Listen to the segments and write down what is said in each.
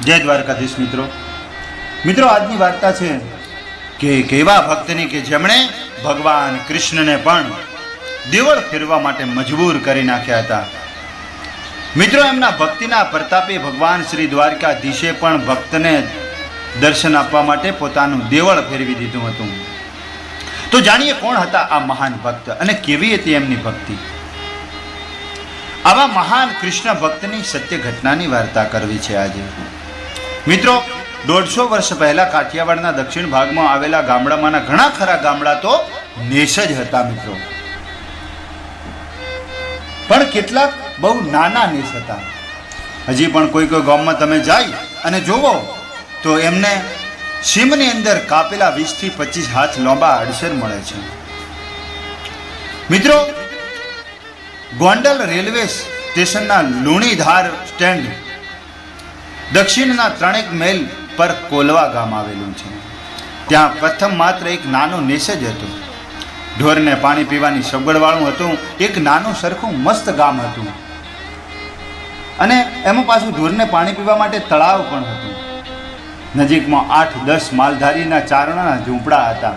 જય દ્વારકાધીશ મિત્રો. મિત્રો, આજની વાર્તા છે કે એક એવા ભક્તની કે જેમણે ભગવાન કૃષ્ણને પણ દેવળ ફેરવા માટે મજબૂર કરી નાખ્યા હતા. મિત્રો, એમના ભક્તિના પ્રતાપે ભગવાન શ્રી દ્વારકાધીશે પણ ભક્તને દર્શન આપવા માટે પોતાનું દેવળ ફેરવી દીધું હતું. તો જાણીએ કોણ હતા આ મહાન ભક્ત અને કેવી હતી એમની ભક્તિ. આવા મહાન કૃષ્ણ ભક્તની સત્ય ઘટનાની વાર્તા કરવી છે આજે. મિત્રો, 150 વર્ષ પહેલા કાઠિયાવાડના દક્ષિણ ભાગમાં આવેલા ગામડામાંના ઘણા ખરા ગામડા તો નેસ જ હતા મિત્રો. પણ કેટલાક બહુ નાના નેસ હતા. હજી પણ કોઈ ગામમાં તમે જાય અને જોવો તો એમને સીમની અંદર કાપેલા 20 થી 25 હાથ લાંબા અડસર મળે છે. મિત્રો, ગોંડલ રેલવે સ્ટેશનના લુણીધાર સ્ટેન્ડ દક્ષિણના 3 માઇલ પર કોલવા ગામ આવેલું છે. ત્યાં પ્રથમ માત્ર એક નાનો નેસ જ હતો. ઢોરને પાણી પીવાની સગવડવાળું હતું. એક નાનું સરખું મસ્ત ગામ હતું અને એમાં પાછું ઢોરને પાણી પીવા માટે તળાવ પણ હતું. નજીકમાં 8-10 માલધારીના ચારણાના ઝૂંપડા હતા.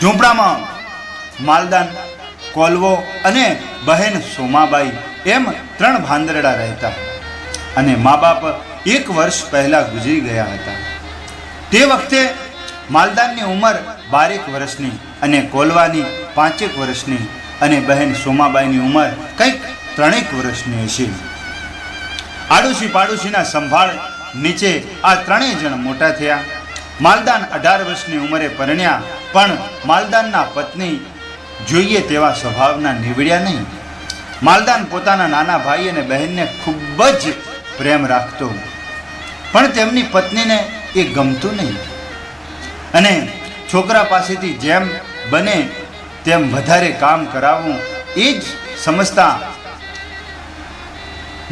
ઝૂંપડામાં માલદાન, કોલવો અને બહેન સોમાબાઈ એમ 3 ભાંદરડા રહેતા અને મા બાપ 1 વર્ષ પહેલા ગુજરી ગયા હતા. તે વખતે માલદાનની ઉંમર 12 વર્ષની અને કોલવાની 5 વર્ષની અને બહેન સોમાબાઈની ઉંમર કંઈક 3 વર્ષની હશે. આડોશી પાડોશીના સંભાળ નીચે આ 3 જણ મોટા થયા. માલદાન 18 વર્ષની ઉંમરે પરણ્યા, પણ માલદાનના પત્ની જોઈએ તેવા સ્વભાવના નીવડ્યા નહીં. માલદાન પોતાના નાના ભાઈ અને બહેનને ખૂબ જ પ્રેમ રાખતો, પણ તેમની પત્નીને એ ગમતું નહીં અને છોકરા પાસેથી જેમ બને તેમ વધારે કામ કરાવવું એ જ સમજતા.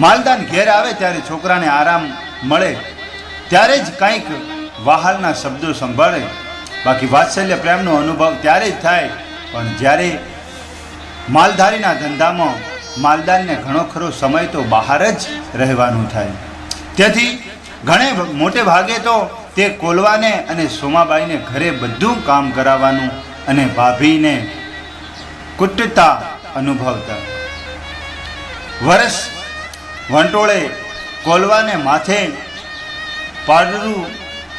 માલદાન ઘેર આવે ત્યારે છોકરાને આરામ મળે ત્યારે જ કંઈક વહાલના શબ્દો સંભાળે, બાકી વાત્સલ્ય પ્રેમનો અનુભવ ત્યારે જ થાય. પણ જ્યારે માલધારીના ધંધામાં માલદાનને ઘણો ખરો સમય તો બહાર જ રહેવાનું થાય. તેથી ઘણે મોટે ભાગે તો તે કોલવાને અને સોમાબાઈને ઘરે બધું કામ કરાવવાનું અને ભાભીને કુટતા અનુભવતા. વર્ષ વંટોળે કોલવાને માથે પાડરું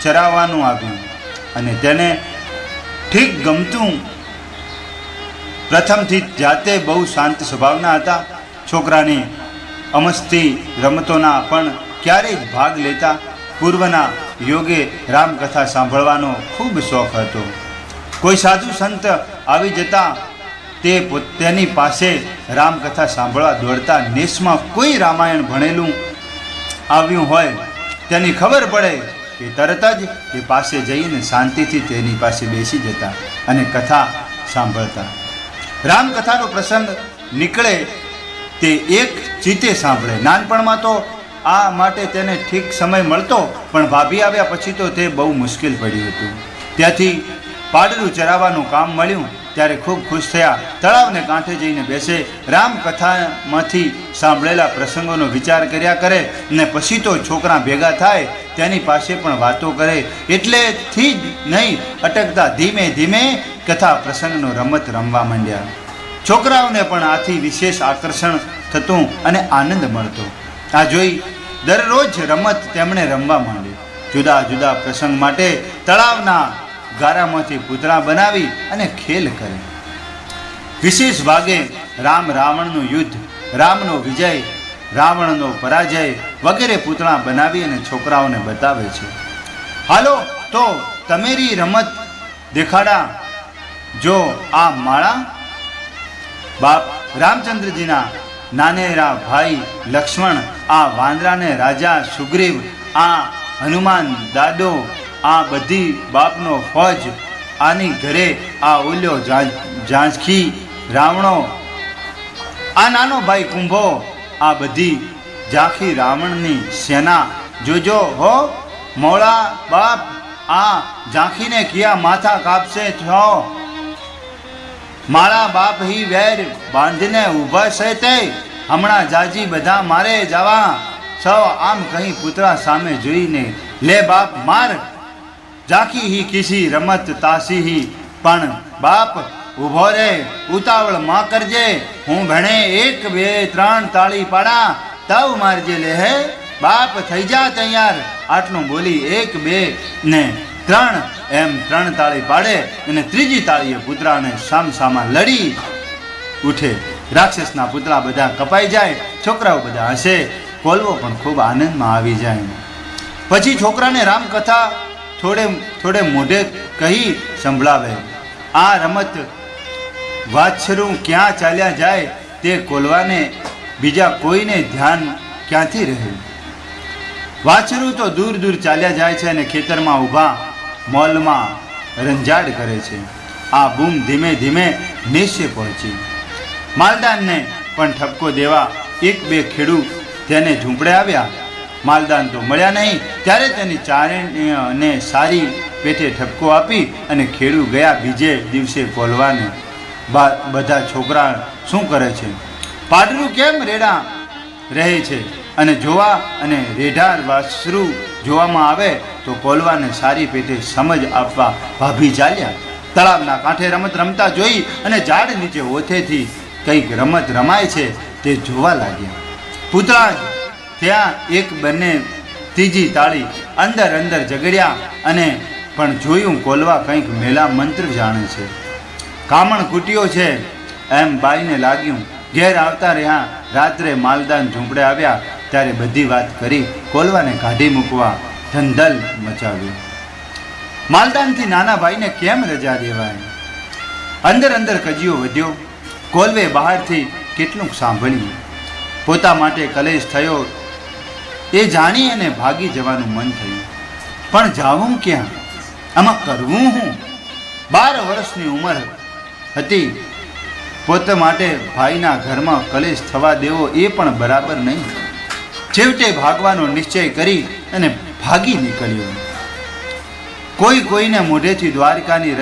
ચરાવવાનું આવ્યું અને તેને ઠીક ગમતું. પ્રથમથી જાતે બહુ શાંત સ્વભાવના હતા. છોકરાની અમસ્તી રમતોના પણ ક્યારેય જ ભાગ લેતા. પૂર્વના યોગે રામકથા સાંભળવાનો ખૂબ શોખ હતો. કોઈ સાધુ સંત આવી જતા તે તેની પાસે રામકથા સાંભળવા દોડતા. નેસમાં કોઈ રામાયણ ભણેલું આવ્યું હોય તેની ખબર પડે કે તરત જ એ પાસે જઈને શાંતિથી તેની પાસે બેસી જતા અને કથા સાંભળતા. રામકથાનો પ્રસંગ નીકળે તે એક ચિત્તે સાંભળે. નાનપણમાં તો આ માટે તેને ઠીક સમય મળતો, પણ ભાભી આવ્યા પછી તો તે બહુ મુશ્કેલ પડ્યું હતું. ત્યાંથી પાડરું ચરાવવાનું કામ મળ્યું ત્યારે ખૂબ ખુશ થયા. તળાવને કાંઠે જઈને બેસે, રામકથામાંથી સાંભળેલા પ્રસંગોનો વિચાર કર્યા કરે અને પછી તો છોકરા ભેગા થાય તેની પાસે પણ વાતો કરે. એટલેથી જ નહીં અટકતા ધીમે ધીમે કથા પ્રસંગનો રમત રમવા માંડ્યા. છોકરાઓને પણ આથી વિશેષ આકર્ષણ થતું અને આનંદ મળતો. આ જોઈ દરરોજ રમત તેમણે રમવા માંડી. જુદા જુદા પ્રસંગ માટે તળાવના ગારામાંથી પૂતળા બનાવી અને ખેલ કરે. વિશેષ ભાગે રામ રાવણનું યુદ્ધ, રામનો વિજય, રાવણનો પરાજય વગેરે પૂતળા બનાવી અને છોકરાઓને બતાવે છે. હાલો તો તમેરી રમત દેખાડા જો આ માળા. બાપ રામચંદ્રજીના નાનેરા ભાઈ લક્ષ્મણ, આ વાંદરાને રાજા સુગ્રીવ, આ હનુમાન દાદો, આ બધી બાપનો ફોજ, આની ઘરે આ ઓલ્યો ઝાંઝખી રાવણો, આ નાનો ભાઈ કુંભો, આ બધી ઝાંખી રાવણની સેના. જોજો હો મોળા બાપ, આ ઝાંખીને કિયા માથા કાપશે છો. મારા બાપ હી વેર બાંધીને ઊભા છે તે હમણાં જાજી બધા મારે જવા. સૌ આમ કહી પુતળા સામે જોઈને, લે બાપ માર, જાખી હી કિસી રમત તાસી હી, પણ બાપ ઊભો રે, ઉતાવળ માં કરજે, હું ભણે 1 2 3 તાળી પાડા, તવ મારજે લે હે બાપ, થઈ જા તૈયાર. આટલું બોલી 1 2 ને 3 એમ 3 તાળી પાડે અને ત્રીજી તાળીએ પુતળાને સામસામા લડી ઉઠે. રાક્ષસના પુતળા બધા કપાઈ જાય, છોકરાઓ બધા હસે, કોલવો પણ ખૂબ આનંદમાં આવી જાય. પછી છોકરાને રામકથા થોડે મોઢે કહી સંભળાવે. આ રમત વાછરું ક્યાં ચાલ્યા જાય તે કોલવાને બીજા કોઈને ધ્યાન ક્યાંથી રહે. વાછરું તો દૂર દૂર ચાલ્યા જાય છે અને ખેતરમાં ઊભા મોલમાં રંજાડ કરે છે. આ બૂમ ધીમે ધીમે નિશ્ચય પહોંચી. માલદાનને પણ ઠપકો દેવા 1 2 ખેડૂત તેને ઝૂંપડે આવ્યા. માલદાન તો મળ્યા નહીં, ત્યારે તેની ચારણીને સારી પેઠે ઠપકો આપી અને ખેડૂ ગયા બીજે દિવસે કોલવાને. બધા છોકરા શું કરે છે, પાડરું કેમ રેડા રહે છે, અને જોવા અને રેઢાર વાસરું જોવામાં આવે તો કોલવાને સારી પેટે સમજ આપવા ભાભી ચાલ્યા. તળાવના કાંઠે રમત રમતા જોઈ અને ઝાડ નીચે ઓથેથી કંઈક રમત રમાય છે તે જોવા લાગ્યા. પૂતળા ત્યાં 1 બંને ત્રીજી તાળી અંદર અંદર ઝઘડ્યા અને પણ જોયું કોલવા કંઈક મેલા મંત્ર જાણે છે, કામણ કૂટ્યો છે એમ બાઈને લાગ્યું. ઘેર આવતા રહ્યા. રાત્રે માલદાન ઝૂંપડે આવ્યા ત્યારે બધી વાત કરી કોલવાને કાઢી મૂકવા ધંધલ મચાવ્યું. માલદાનથી નાના ભાઈને કેમ રજા દેવાય? અંદર અંદર કજિયો વધ્યો. કોલવે બહારથી કેટલુંક સાંભળ્યું. પોતા માટે કલેશ થયો એ જાણી અને ભાગી જવાનું મન થયું. પણ જાવું ક્યાં? આમાં કરવું હું? 12 વર્ષની ઉંમર હતી. પોતે માટે ભાઈના ઘરમાં કલેશ થવા દેવો એ પણ બરાબર નહીં. છેવટે ભાગવાનો નિશ્ચય કરી અને ભાગી નીકળ્યો. કોઈને મોઢેથી દ્વારકાની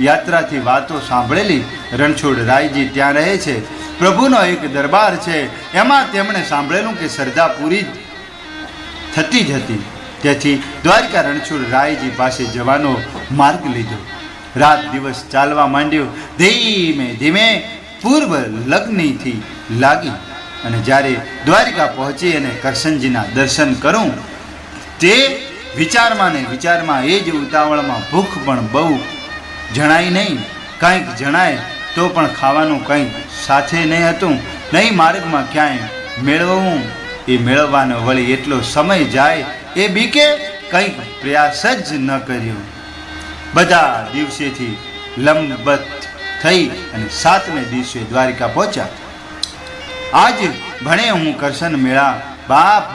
યાત્રાથી વાતો સાંભળેલી. રણછોડ રાયજી ત્યાં રહે છે, પ્રભુનો એક દરબાર છે, એમાં તેમણે સાંભળેલું કે શ્રદ્ધા પૂરી થતી જ હતી. તેથી દ્વારકા રણછોડ રાયજી પાસે જવાનો માર્ગ લીધો. રાત દિવસ ચાલવા માંડ્યો. ધીમે ધીમે પૂર્વ લગ્નથી લાગી અને જ્યારે દ્વારિકા પહોંચી અને કરશનજીના દર્શન કરું તે વિચારમાં એ જ ઉતાવળમાં ભૂખ પણ બહુ જણાય નહીં. કંઈક જણાય તો પણ ખાવાનું કંઈક સાથે નહીં હતું. નહીં માર્ગમાં ક્યાંય મેળવવું. એ મેળવવાનો વળી એટલો સમય જાય એ બીકે કંઈક પ્રયાસ જ ન કર્યો. બધા દિવસેથી લંબત થઈ અને 7મે દિવસે દ્વારિકા પહોંચ્યા. આજ ભણે હું કરશન મેળા બાપ,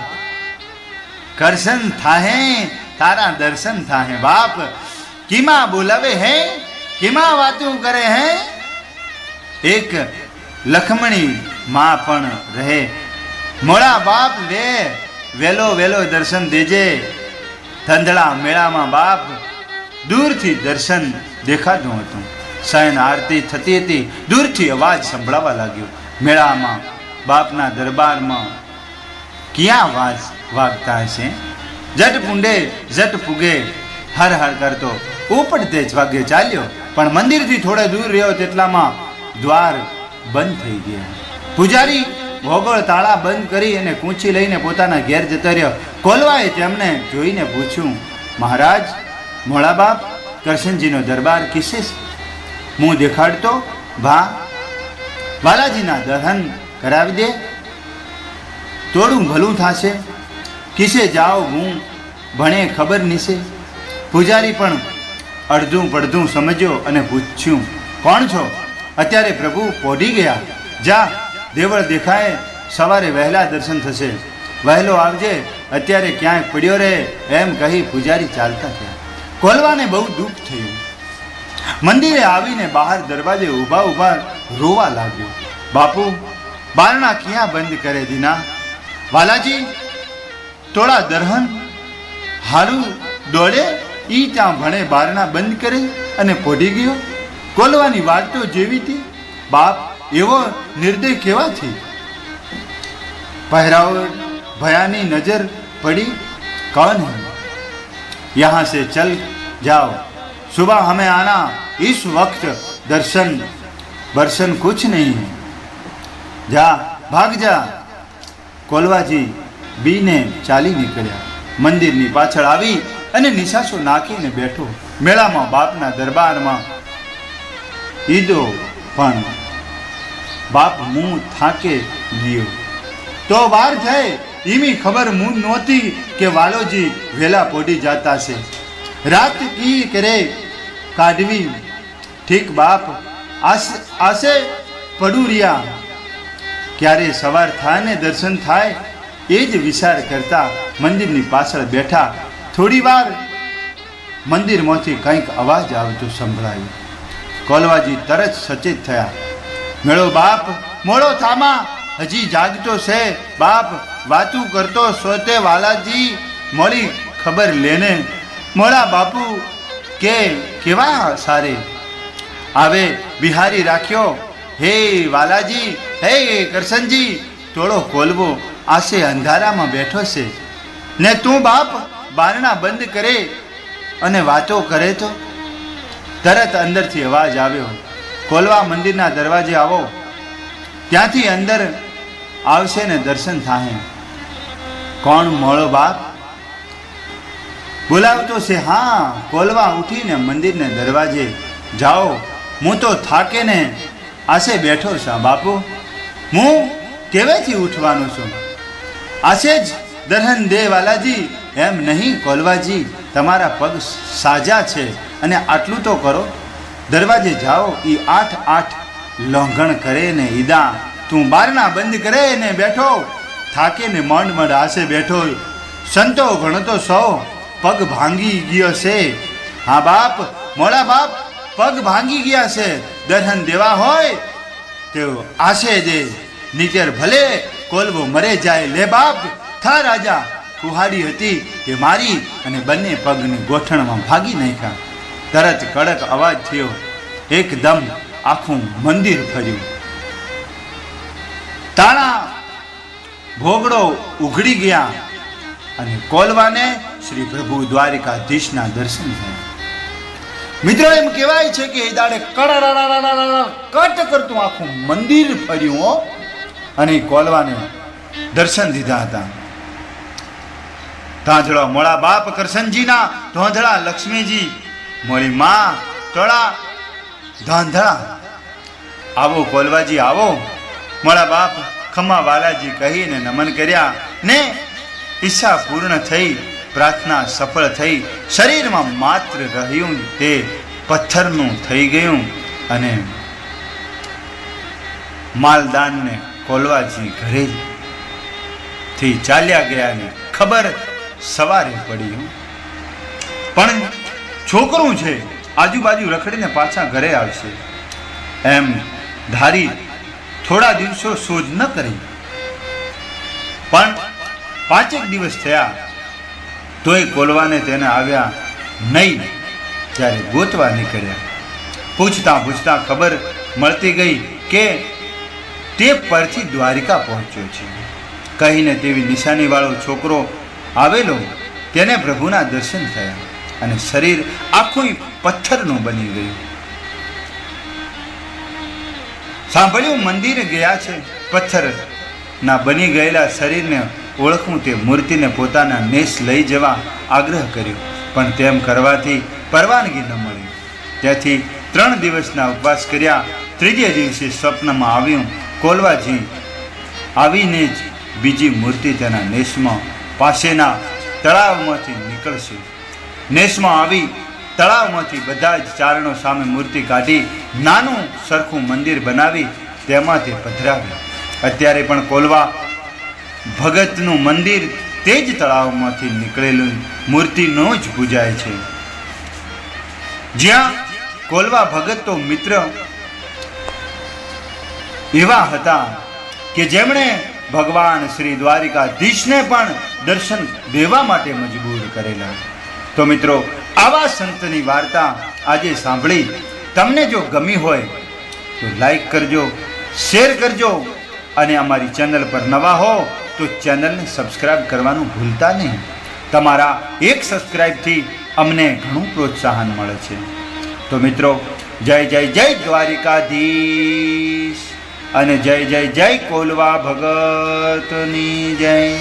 કરશન થાહે તારા દર્શન થાહે બાપ, કીમા બોલાવે હે, કીમા વાતું કરે હે. એક લખમણી માં પણ રહે. મોળા બાપ લે, વેલો દર્શન દેજે. ધંધળા મેળામાં બાપ દૂરથી દર્શન દેખાતું હતું. શયન આરતી થતી હતી. દૂરથી અવાજ સંભળાવા લાગ્યો. મેળામાં બાપના દરબારમાં ક્યાં અવાજ વાગતા હશે? જટ પૂંડે જટ પૂગે હર હર કરતો ઉપડતે જ વાગે ચાલ્યો. પણ મંદિરથી થોડે દૂર રહ્યો તેટલામાં દ્વાર બંધ થઈ ગયા. પૂજારી ભોગળ તાળા બંધ કરી અને કૂંચી લઈને પોતાના ઘેર જતો રહ્યો. કોલવાએ તેમને જોઈને પૂછ્યું, મહારાજ, મોળા બાપ, કરશનજીનો દરબાર કિસે મું દેખાડતો? ભા બાલાજીના દર્શન કરાવી દે, તોડું ભલું થશે. કિસે જાઓ હું ભણે ખબર નીસે. પૂજારી પણ અડધું પડધું સમજ્યો અને પૂછ્યું, કોણ છો? અત્યારે પ્રભુ પોઢી ગયા. જા, દેવળ દેખાય, સવારે વહેલા દર્શન થશે. વહેલો આવજે, અત્યારે ક્યાંય પડ્યો રહે એમ કહી પૂજારી ચાલતા થયા. કોલવાને બહુ દુઃખ થયું. મંદિરે આવીને બહાર દરવાજે ઊભા રોવા લાગ્યો. બાપુ, બારણા ક્યાં બંધ કરે દીના? વાલાજી, થોડા દર્હન હારું દોડે ઈ ત્યાં ભણે બારણા બંધ કરે અને પોઢી ગયો. કોલવાની વાત તો જેવી હતી. બાપ, એવો નિર્દય કેવાથી? પહેરાવો भयानी नजर पड़ी, कौन है? यहाँ से चल जाओ, सुबह हमें आना, इस वक्त दर्शन बर्शन कुछ नहीं है, जा भाग जा। कोलवाजी બીને ચાલી નીકળ્યા, મંદિરની પાછળ આવી અને નિશાસો નાખીને બેઠો. મેળામાં બાપના દરબારમાં ઈદો, પણ બાપ મું થાકે ગયો. તો વાર થઈ ઈમી ખબર મું નહોતી કે વાલોજી વેલા પોડી જાતા છે. રાત કી કરે કાઢવી, ઠીક બાપ આસે પડું રહ્યા. ક્યારે સવાર થાય ને દર્શન થાય એ જ વિચાર કરતા મંદિરની પાછળ બેઠા. થોડી વાર મંદિરમાંથી કંઈક અવાજ આવતો સંભળાયો. કોલવાજી તરત સચેત થયા. મેળો બાપ મોડો થામા, હજી જાગતો છે. બાપ વાતું કરતો સોતે વાલાજી મોડી ખબર લેને. મોડા બાપુ કે કેવા સારે આવે બિહારી રાખ્યો. હે વાલાજી, હે કરશનજી, તોડો કોલવો આશે અંધારામાં બેઠો છે ને તું બાપ બારણા બંધ કરે અને વાતો કરે તો. તરત અંદરથી અવાજ આવ્યો, કોલવા મંદિરના દરવાજે આવો, ત્યાંથી અંદર આવશે ને દર્શન થાય. કોણ? મોળો બાપ બોલાવતો છે. હા, કોલવા ઉઠીને મંદિરને દરવાજે જાઓ, હું તો થાકે ને આશે બેઠો છું બાપુ. હું કેવેથી ઉઠવાનો છું? આશે જ દર્શન દે વાલાજી. એમ નહીં કોલવાજી, તમારા પગ સાજા છે અને આટલું તો કરો, દરવાજે જાઓ. એ 8 લોંઘણ કરે ને ઈદા, તું બારણા બંધ કરે ને બેઠો, થાકે ને મંડ આશે બેઠો. સંતો ગણતો સૌ પગ ભાંગી ગયો છે. હા બાપ, મોડા બાપ પગ ભાંગી ગયા છે. દર્શન દેવા હોય તો આશે દે, નીચર ભલે કોલવો મરે જાય. લે બાપ, થા રાજા. કુહાડી હતી કે મારી અને બંને પગની ગોઠણમાં ભાગી નાખ્યા. તરત કડક અવાજ થયો, એકદમ આખું મંદિર ફર્યું. તાળા ભોગડો ઉઘડી ગયા અને કોલવાને શ્રી પ્રભુ દ્વારિકાધીશના દર્શન થયા. મિત્રો, એમ કહેવાય છે કે એ દાડે કટ કરતું આખું મંદિર ફર્યું અને કોલવાને દર્શન દીધા હતા. ધાંધળા મોળા બાપ કરશનજીના, ધોંધળા લક્ષ્મીજી, મોળી માં તોળા ધાંધળા. આવો કોલવાજી આવો. મોળા બાપ ખમ્મા વાલાજી કહીને નમન કર્યા ને ઈચ્છા પૂર્ણ થઈ, પ્રાર્થના સફળ થઈ. શરીરમાં માત્ર રહ્યું તે પથ્થરનું થઈ ગયું અને માલદાનને કોલવાજી ઘરેથી ચાલ્યા ગયા ને ખબર સવારે પડી. પણ છોકરું છે, આજુબાજુ રખડીને પાછા ઘરે આવશે એમ ધારી થોડા દિવસો શોધ ન કરી. પણ 5 દિવસ થયા તોય કોલવાને તેને આવ્યા નહીં. ત્યારે ગોતવા નીકળ્યા. પૂછતા પૂછતા ખબર મળતી ગઈ કે તે પરથી દ્વારિકા પહોંચ્યો છે કહીને તેવી નિશાનીવાળો છોકરો આવેલો. તેને પ્રભુના દર્શન થયા અને શરીર આખું પથ્થરનું બની ગયું. સાંભળ્યું મંદિરે ગયા છે. પથ્થરના બની ગયેલા શરીરને ઓળખવું તે મૂર્તિને પોતાના નેસ લઈ જવા આગ્રહ કર્યો, પણ તેમ કરવાથી પરવાનગી ન મળી. ત્યાંથી 3 દિવસના ઉપવાસ કર્યા. ત્રીજે દિવસે સ્વપ્નમાં આવ્યું, કોલવાજી આવીને જ બીજી મૂર્તિ તેના નેસમાં પાસેના તળાવમાંથી નીકળશે. નેસમાં આવી તળાવમાંથી બધા જ ચારણો સામે મૂર્તિ કાઢી નાનું સરખું મંદિર બનાવી તેમાં તે પધરાવ્યું. અત્યારે પણ કોલવા ભગતનું મંદિર તે જ તળાવમાંથી નીકળેલું મૂર્તિનો જ પૂજાય છે. જ્યાં કોલવા ભગત તો મિત્ર એવા હતા કે જેમણે ભગવાન શ્રી દ્વારિકાધીશને પણ દર્શન દેવા માટે મજબૂર કરેલા. તો મિત્રો, આવા સંતની વાર્તા આજે સાંભળી તમને જો ગમી હોય તો લાઈક કરજો, શેર કરજો અને અમારી ચેનલ પર નવા હો તો ચેનલને સબસ્ક્રાઈબ કરવાનું ભૂલતા નહીં. તમારા એક સબસ્ક્રાઈબથી અમને ઘણું પ્રોત્સાહન મળે છે. તો મિત્રો, જય જય જય દ્વારિકાધીશ અને જય જય જય કોલવા ભગતની જય.